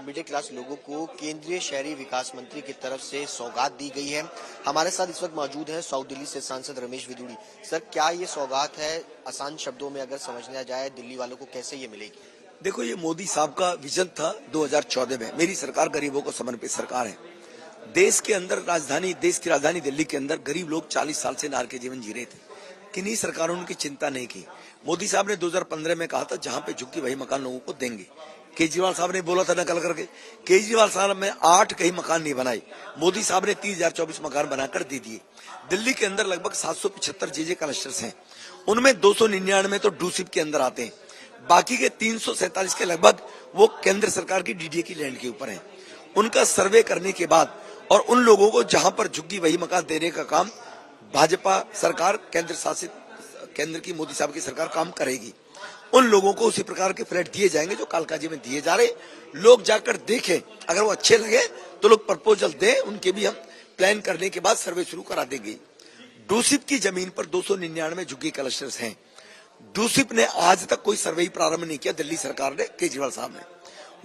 Middle class लोगों को केंद्रीय शहरी विकास मंत्री की तरफ से सौगात दी गई है। हमारे साथ इस वक्त मौजूद हैं साउथ दिल्ली से सांसद रमेश विदुड़ी। सर, क्या ये सौगात है? आसान शब्दों में अगर समझना जाए दिल्ली वालों को कैसे ये मिलेगी? देखो, ये मोदी साहब का विजन था 2014 में। मेरी सरकार गरीबों को समर्पित सरकार है। देश की राजधानी दिल्ली के अंदर गरीब लोग 40 साल से नार के जीवन जी रहे थे। किन्हीं सरकारों ने उनकी चिंता नहीं की। मोदी साहब ने 2015 में कहा था जहां पे झुग्गी वही मकान लोगों को देंगे। केजरीवाल साहब ने बोला था नकल करके। केजरीवाल साहब ने 8 कहीं मकान नहीं बनाए, मोदी साहब ने 30,024 मकान बनाकर दे दिए। दिल्ली के अंदर लगभग 775 जेजे क्लस्टर्स हैं, उनमें 299 तो डूसिप के अंदर आते हैं। बाकी के 347 के लगभग वो केंद्र सरकार की डीडीए की लैंड के ऊपर हैं। उनका सर्वे करने के बाद और उन लोगों को जहां पर झुग्गी वही मकान देने का काम भाजपा सरकार केंद्र की मोदी साहब की सरकार काम करेगी। उन लोगों को उसी प्रकार के फ्लैट दिए जाएंगे जो कालकाजी में दिए जा रहे। लोग जाकर देखें, अगर वो अच्छे लगे तो लोग प्रपोजल दें, उनके भी हम प्लान करने के बाद सर्वे शुरू करा देंगे। डूसिप की जमीन पर 299 झुग्गी क्लस्टर्स हैं। डूसिप ने आज तक कोई सर्वे प्रारंभ नहीं किया, दिल्ली सरकार ने, केजरीवाल साहब ने।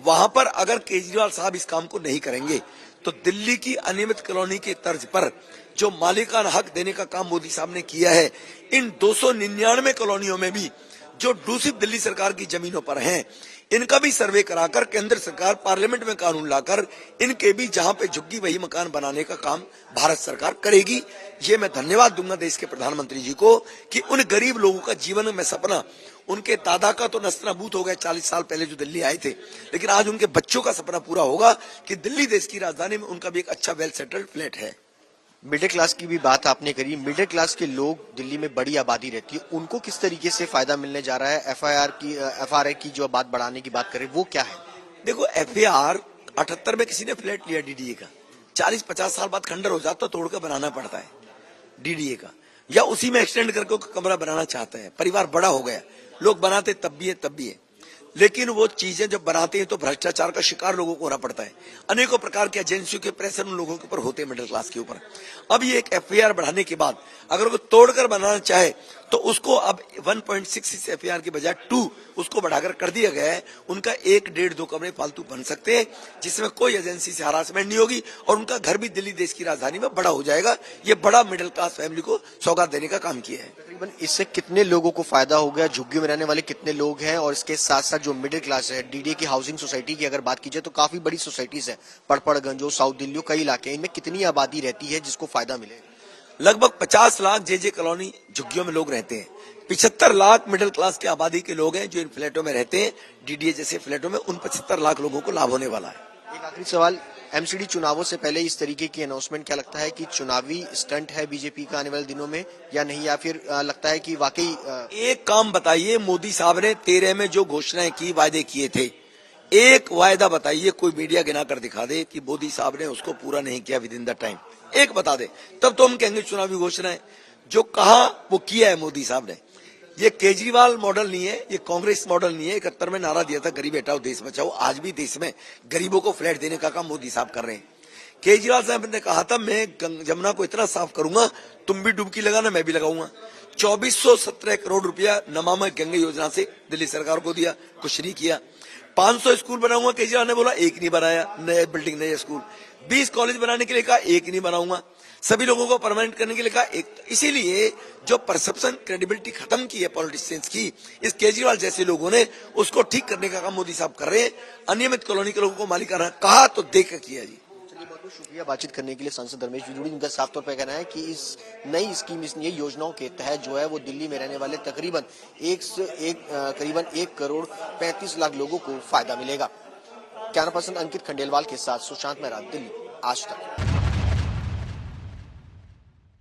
वहां पर अगर केजरीवाल साहब इस काम को नहीं करेंगे तो दिल्ली की अनियमित कॉलोनी के तर्ज पर जो मालिकाना हक देने का काम मोदी साहब ने किया है, इन 299 कॉलोनियों में भी जो डूसिप दिल्ली सरकार की जमीनों पर हैं, इनका भी सर्वे कराकर केंद्र सरकार पार्लियामेंट में कानून लाकर इनके भी जहां पे झुग्गी वही मकान बनाने का काम भारत सरकार करेगी। ये मैं धन्यवाद दूंगा देश के प्रधानमंत्री जी को कि उन गरीब लोगों का जीवन में सपना, उनके दादा का तो नस्तनाबूत हो गया 40 साल पहले जो दिल्ली आए थे, लेकिन आज उनके बच्चों का सपना पूरा होगा कि दिल्ली देश की राजधानी में उनका भी एक अच्छा वेल सेटल्ड फ्लैट है। मिडिल क्लास की भी बात आपने करी। मिडिल क्लास के लोग दिल्ली में बड़ी आबादी रहती है, उनको किस तरीके से फायदा मिलने जा रहा है? एफआरए की जो बात बढ़ाने की बात करें, वो क्या है? देखो, एफआर 78 में किसी ने फ्लैट लिया डीडीए का, 40-50 साल बाद खंडर हो जाता तो तोड़कर बनाना पड़ता है डीडीए का, या उसी में एक्सटेंड करके कमरा बनाना चाहते हैं। परिवार बड़ा हो गया, लोग बनाते तब भी है, लेकिन वो चीजें जब बनाते हैं तो भ्रष्टाचार का शिकार लोगों को होना पड़ता है। अनेकों प्रकार की एजेंसियों के प्रेशर उन लोगों के ऊपर होते हैं, मिडिल क्लास के ऊपर। अब ये एक एफआईआर बढ़ाने के बाद अगर वो तोड़कर बनाना चाहे तो उसको अब 1.66 एफआईआर की बजाय 2 उसको बढ़ाकर कर दिया गया है। उनका 1, 1.5, 2 कमरे फालतू बन सकते हैं, जिसमें कोई एजेंसी से हरासमेंट नहीं होगी और उनका घर भी दिल्ली देश की राजधानी में बड़ा हो जाएगा। ये बड़ा मिडिल क्लास फैमिली को सौगात देने का काम किया है। तकरीबन इससे कितने लोगों को फायदा हो गया? झुग्गी में रहने वाले कितने लोग हैं? और इसके साथ साथ जो मिडिल क्लास है, डीडीए की हाउसिंग सोसाइटी की अगर बात की जाए तो काफी बड़ी सोसाइटीज है, पड़पड़गंज, साउथ दिल्ली, कई इलाके, इनमें कितनी आबादी रहती है जिसको फायदा मिले? लगभग 50 लाख जेजे कॉलोनी झुग्गियों में लोग रहते हैं। 75 लाख मिडिल क्लास की आबादी के लोग हैं जो इन फ्लैटों में रहते हैं, डीडीए जैसे फ्लैटों में। उन 75 लाख लोगों को लाभ होने वाला है। एक आखिरी सवाल, एमसीडी चुनावों से पहले इस तरीके की अनाउंसमेंट क्या लगता है कि चुनावी स्टंट है बीजेपी का आने वाले दिनों में, या नहीं, या फिर लगता है कि वाकई? एक काम बताइए, मोदी साहब ने 13 में जो घोषणाएं की, वायदे किए थे, एक वायदा बताइए, कोई मीडिया गिना कर दिखा दे कि मोदी साहब ने उसको पूरा नहीं किया विद इन द टाइम। एक बता दे, तब तो हम कहेंगे चुनावी घोषणाएं। जो कहा वो किया है मोदी साहब ने। ये केजरीवाल मॉडल नहीं है, ये कांग्रेस मॉडल नहीं है। 71 में नारा दिया था गरीब हटाओ देश बचाओ। आज भी देश में गरीबों को फ्लैट देने का काम मोदी साहब कर रहे हैं। केजरीवाल साहब ने कहा था मैं जमुना को इतना साफ करूंगा, तुम भी डुबकी लगाना, मैं भी लगाऊंगा। 2417 करोड़ रुपया नमामि गंगे योजना से दिल्ली सरकार को दिया, कुछ नहीं किया। 500 स्कूल बनाऊंगा, केजरीवाल ने बोला, एक नहीं बनाया। नए बिल्डिंग, नए स्कूल। 20 कॉलेज बनाने के लिए कहा, एक नहीं बनाऊंगा। सभी लोगों को परमानेंट करने के लिए कहा, एक। इसीलिए जो परसेप्शन, क्रेडिबिलिटी खत्म की है पॉलिटिशियंस की, इस केजरीवाल जैसे लोगों ने, उसको ठीक करने का काम मोदी साहब कर रहे हैं। अनियमित कॉलोनी के लोगों को मालिकाना कहा तो देख किया जी। बहुत बहुत शुक्रिया बातचीत करने के लिए सांसद रमेश विदुड़ी। उनका साफ तौर पर कहना है कि इस नई स्कीम, इस नई योजनाओं के तहत जो है वो दिल्ली में रहने वाले तकरीबन 1 करोड़ 35 लाख लोगों को फायदा मिलेगा। कैमरा पर्सन अंकित खंडेलवाल के साथ सुशांत मेहरा, दिल्ली, आज तक।